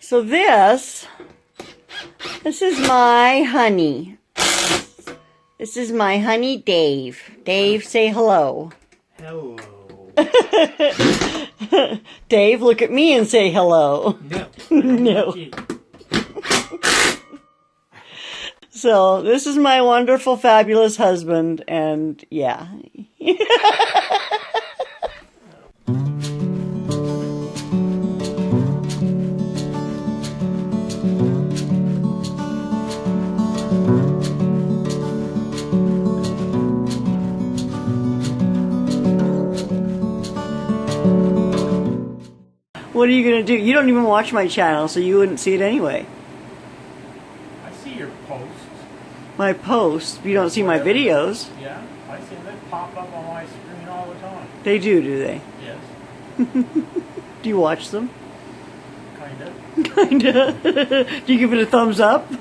So this is my honey. This is my honey, Dave. Dave, say hello. Hello. Dave, look at me and say hello. No. No. So this is my wonderful, fabulous husband, and yeah. What are you going to do? You don't even watch my channel, so you wouldn't see it anyway. I see your posts. My posts? You don't see my videos. Yeah, I see them pop up on my screen all the time. They do they? Yes. Do you watch them? Kinda. Kinda. Do you give it a thumbs up?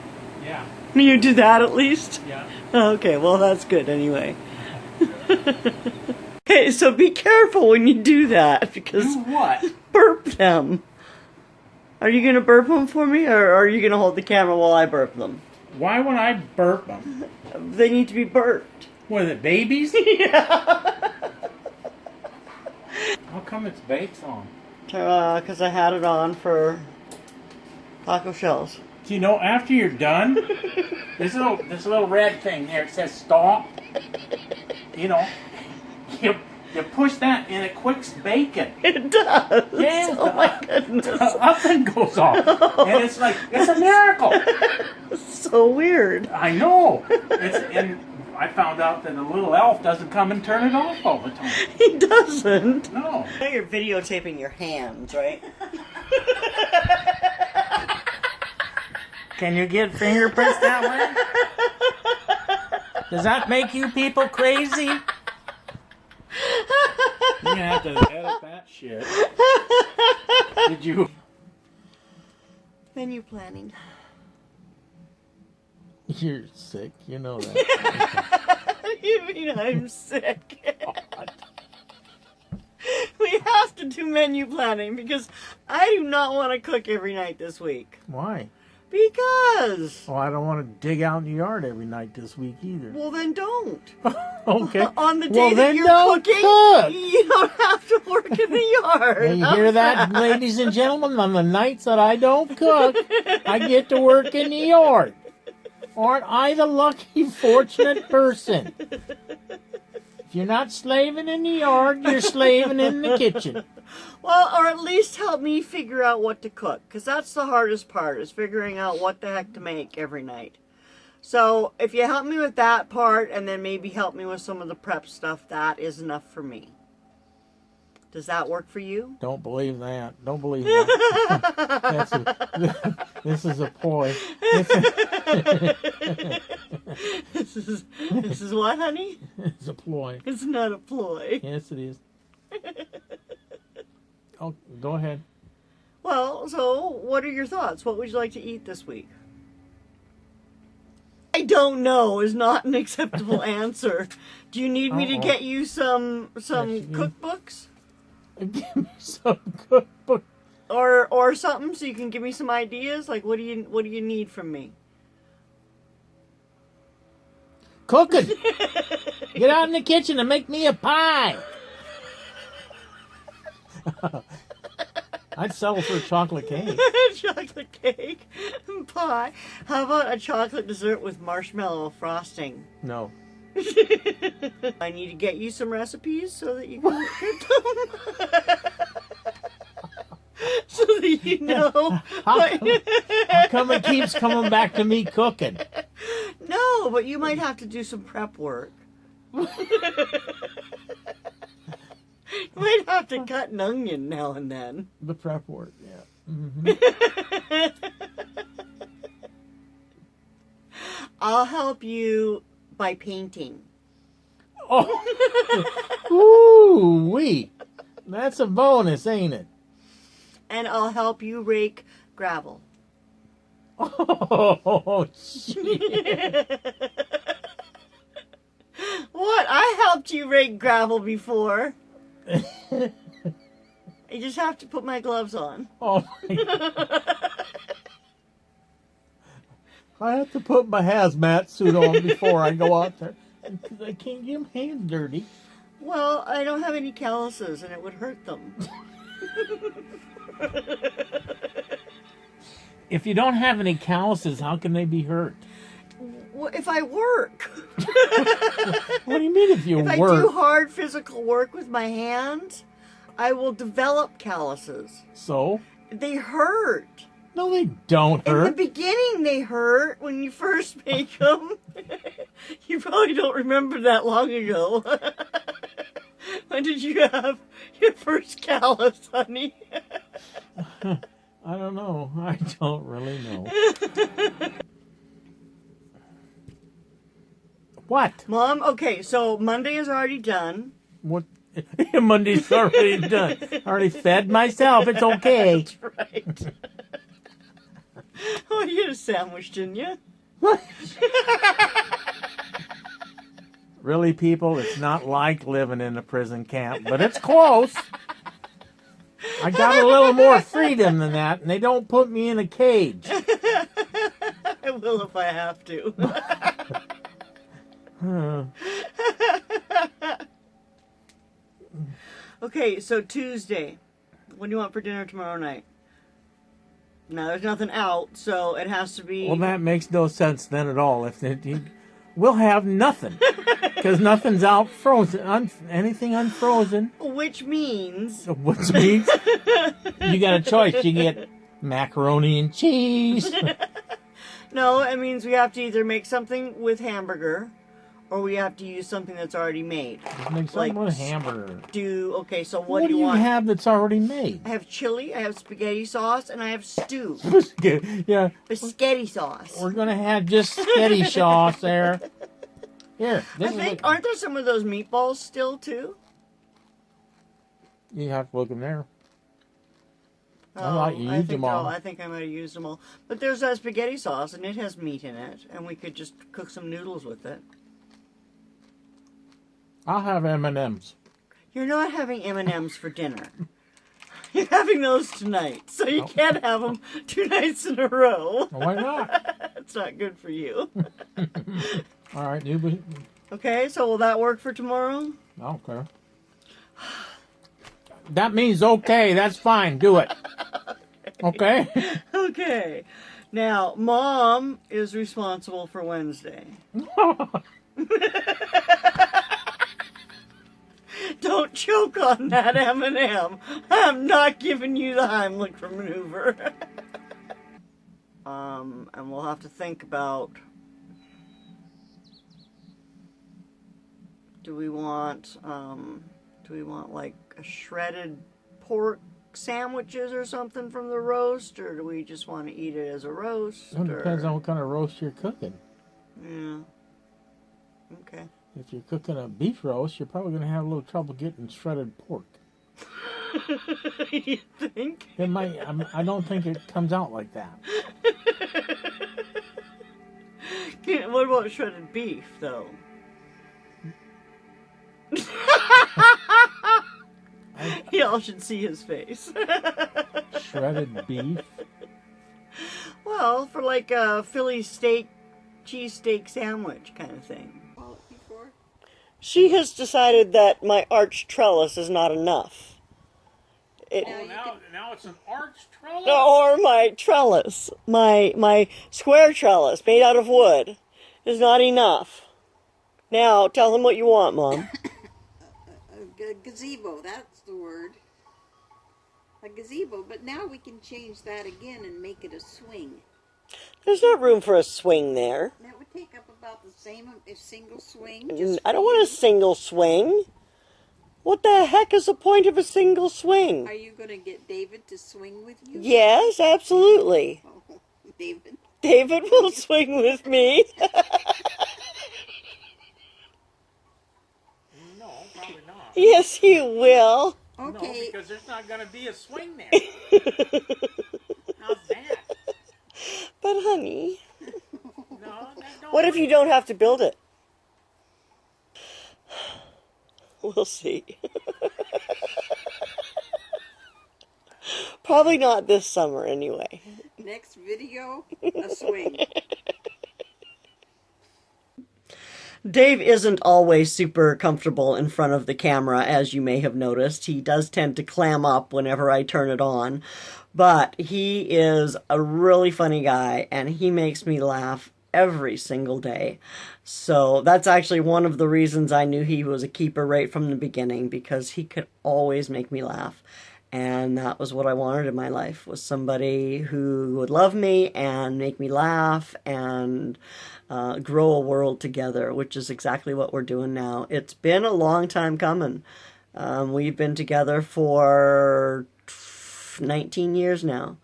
Yeah. You do that at least? Yeah. Okay, well that's good anyway. Okay, so be careful when you do that, because Do what? burp them. Are you going to burp them for me, or are you going to hold the camera while I burp them? Why would I burp them? They need to be burped. What, are they babies? Yeah. How come it's baked on? Because I had it on for taco shells. Do you know, after you're done, this little red thing there, it says stop. You know, you push that and it quicks bacon. It does. Yeah. Oh my goodness. Nothing goes off. And it's like, it's a miracle. So weird. I know. And I found out that a little elf doesn't come and turn it off all the time. He doesn't. No. Now you're videotaping your hands, right? Can you get fingerprints that way? Does that make you people crazy? You're gonna have to edit that shit. Did you? Menu planning. You're sick, you know that. You mean I'm sick? We have to do menu planning because I do not want to cook every night this week. Why? Because. Well, I don't want to dig out in the yard every night this week either. Well, then don't. Okay. On the day Well, that then you're don't cooking, cook. you don't have to work in the yard. And you hear that, ladies and gentlemen? On the nights that I don't cook, I get to work in the yard. Aren't I the lucky, fortunate person? If you're not slaving in the yard, you're slaving in the kitchen. Well, or at least help me figure out what to cook, because that's the hardest part, is figuring out what the heck to make every night. So if you help me with that part, and then maybe help me with some of the prep stuff, that is enough for me. Does that work for you? Don't believe that. Don't believe that. This is a ploy. This is what, honey? It's a ploy. It's not a ploy. Yes, it is. Oh, go ahead. Well, so what are your thoughts? What would you like to eat this week? I don't know is not an acceptable answer. Do you need me to get you some cookbooks? Give me some cookbook. Or something so you can give me some ideas? Like what do you need from me? Cooking. Get out in the kitchen and make me a pie. I'd settle for a chocolate cake. Chocolate cake, pie. How about a chocolate dessert with marshmallow frosting? No. I need to get you some recipes so that you can get them. So that you know. How come it keeps coming back to me cooking? No, but you might have to do some prep work. You might have to cut an onion now and then. The prep work, yeah. Mm-hmm. I'll help you by painting. Oh, ooh-wee. That's a bonus, ain't it? And I'll help you rake gravel. Oh, shit. What? I helped you rake gravel before. I just have to put my gloves on. Oh, my God. I have to put my hazmat suit on before I go out there. Because I can't get my hands dirty. Well, I don't have any calluses and it would hurt them. If you don't have any calluses, how can they be hurt? Well, if I work. What do you mean if you If work? I do hard physical work with my hands, I will develop calluses. So? They hurt. No, they don't In the hurt. beginning, they hurt when you first make them. You probably don't remember that long ago. When did you have your first callus, honey? I don't know. I don't really know. What? Mom, okay, so Monday is already done. What? Monday's already done. I already fed myself. It's okay. That's right. Oh, you had a sandwich, didn't you? Really, people, it's not like living in a prison camp, but it's close. I got a little more freedom than that, and they don't put me in a cage. I will if I have to. Okay, so Tuesday. What do you want for dinner tomorrow night? Now, there's nothing out, so it has to be... Well, that makes no sense then at all. We'll have nothing, because nothing's out frozen. Anything unfrozen. Which means... Which means you got a choice. You get macaroni and cheese. No, it means we have to either make something with hamburger, or we have to use something that's already made. Just make something with hamburger. Okay, so What do do you want? have that's already made? I have chili, I have spaghetti sauce, and I have stew. Yeah. Spaghetti sauce. We're going to have just spaghetti sauce there. Here. Aren't there some of those meatballs still, too? You have to look in there. I Oh, thought you used them all. I think I might have used them all. But there's that spaghetti sauce, and it has meat in it, and we could just cook some noodles with it. I'll have M&M's. You're not having M&M's for dinner. You're having those tonight, so you can't have them 2 nights in a row. Why not? It's not good for you. All right, Okay, so will that work for tomorrow? I don't care. That means okay. That's fine. Do it. Okay? Okay. Now, Mom is responsible for Wednesday. Don't choke on that M&M. I'm not giving you the Heimlich maneuver. And we'll have to think about, do we want like a shredded pork sandwiches or something from the roast, or do we just want to eat it as a roast? It depends on what kind of roast you're cooking. Yeah. Okay. If you're cooking a beef roast, you're probably going to have a little trouble getting shredded pork. You think? It might. I don't think it comes out like that. What about shredded beef, though? Y'all should see his face. Shredded beef? Well, for like a Philly steak, cheesesteak sandwich kind of thing. She has decided that my arch trellis is not enough. Now it's an arch trellis? Or my trellis, my square trellis made out of wood is not enough. Now, tell them what you want, Mom. A gazebo, that's the word. A gazebo, but now we can change that again and make it a swing. There's not room for a swing there. That would take up about the same as single swing. I don't want a single swing. What the heck is the point of a single swing? Are you going to get David to swing with you? Yes, absolutely. Oh, David. David will swing with me. No, probably not. Yes, he will. Okay. No, because there's not going to be a swing there. How's that? But honey, No, what if you don't have to build it? We'll see. Probably not this summer anyway. Next video, a swing. Dave isn't always super comfortable in front of the camera, as you may have noticed. He does tend to clam up whenever I turn it on. But he is a really funny guy, and he makes me laugh every single day. So that's actually one of the reasons I knew he was a keeper right from the beginning, because he could always make me laugh. And that was what I wanted in my life, was somebody who would love me and make me laugh and grow a world together, which is exactly what we're doing now. It's been a long time coming. We've been together for 19 years now.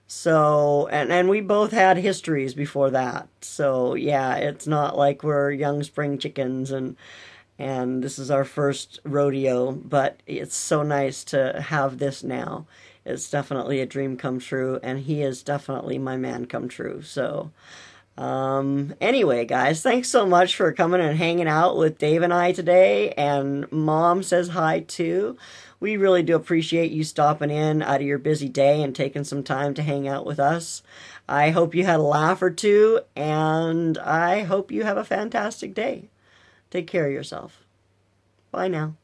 So, and we both had histories before that. So, yeah, it's not like we're young spring chickens and this is our first rodeo, but it's so nice to have this now. It's definitely a dream come true, and he is definitely my man come true. So, anyway, guys, thanks so much for coming and hanging out with Dave and I today, and Mom says hi too. We really do appreciate you stopping in out of your busy day and taking some time to hang out with us. I hope you had a laugh or two, and I hope you have a fantastic day. Take care of yourself. Bye now.